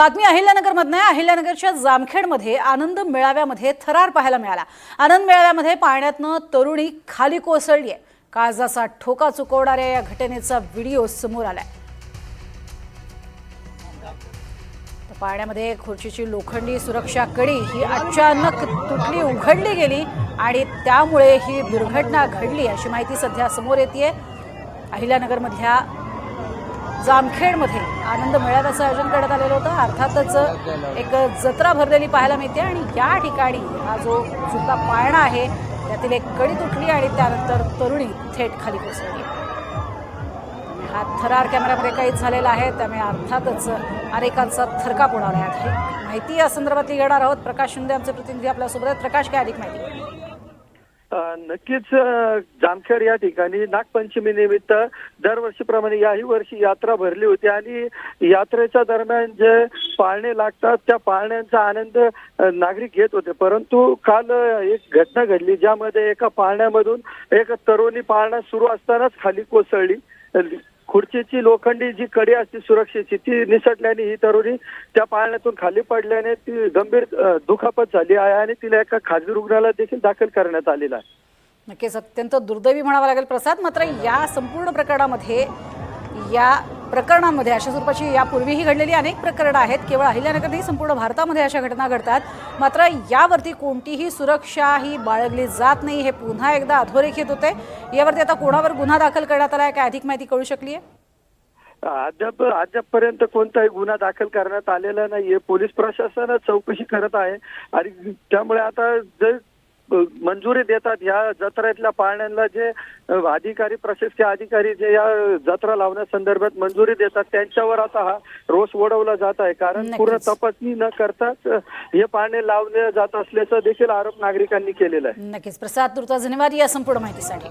बातमी अहिल्यानगरमधून आहे। अहिल्यानगरच्या जामखेडमध्ये आनंद मेळाव्यामध्ये थरार पाहायला मिळाला। आनंद मेळाव्यामध्ये पाण्यातनं तरुणी खाली कोसळली आहे। काळजाचा ठोका चुकवणाऱ्या या घटनेचा व्हिडिओ समोर आलाय। पाण्यामध्ये खुर्चीची लोखंडी सुरक्षा कडी ही अचानक तुटली उघडली गेली आणि त्यामुळे ही दुर्घटना घडली अशी माहिती सध्या समोर येतेय। अहिल्यानगरमधल्या जामखेडमध्ये आनंद मेळाव्याचं आयोजन करण्यात आलेलं होतं। अर्थातच एक जत्रा भरलेली पाहायला मिळते आणि या ठिकाणी हा जो जुना पाळणा आहे त्यातील एक कडी तुटली आणि त्यानंतर तरुणी थेट खाली कोसळली। हा थरार कॅमेऱ्यामध्ये कैद झालेला आहे, त्यामुळे अर्थातच अनेकांचा थरकाप उडाला आहे। माहिती या संदर्भातली घेणार आहोत। प्रकाश शिंदे आमचे प्रतिनिधी आपल्यासोबत आहेत। प्रकाश, काय अधिक माहिती? नक्कीच जामखेड या ठिकाणी नागपंचमी निमित्त दरवर्षीप्रमाणे याही वर्षी यात्रा भरली होती आणि यात्रेच्या दरम्यान जे पाळणे लागतात त्या पाळण्यांचा आनंद नागरिक घेत होते। परंतु काल एक घटना घडली ज्यामध्ये एका पाळण्यामधून एक तरुणी पाळणा सुरू असतानाच खाली कोसळली। खुर्चीची लोखंडी जी कडी असते सुरक्षेची ती निसटल्याने ही तरुणी त्या पाळण्यातून खाली पडल्याने ती गंभीर दुखापत झाली आहे आणि तिला एका खाजगी रुग्णालयात देखील दाखल करण्यात आलेला आहे। नक्कीच अत्यंत दुर्दैवी म्हणावं लागेल प्रसाद। मात्र या संपूर्ण प्रकरणांमध्ये अशा स्वरूपाची यापूर्वीही घडलेली अनेक प्रकरणं आहेत। केवळ अहिल्यानगर नाही, संपूर्ण भारतामध्ये अशा घटना घडतात। मात्र यावरती कोणतीही सुरक्षा ही बाळगली जात नाही, हे पुन्हा एकदा अधोरेखित होते। यावरती आता कोणावर गुन्हा दाखल करण्यात आलाय, काय अधिक माहिती कळू शकली आहे? अद्यापर्यंत कोणताही गुन्हा दाखल करण्यात आलेला नाहीये। पोलीस प्रशासन चौकशी करत आहे आणि त्यामुळे आता जे मंजुरी देतात या जत्रेतल्या पाळण्यांना जे अधिकारी, प्रशासकीय अधिकारी जे या जत्रा लावण्यासंदर्भात मंजुरी देतात त्यांच्यावर आता हा रोष वळवला जात आहे। कारण पूर्ण तपासणी न करताच हे पाळणे लावले जात असल्याचा देखील आरोप नागरिकांनी केलेला आहे। नक्कीच प्रसाद, तुर्तास धन्यवाद या संपूर्ण माहितीसाठी।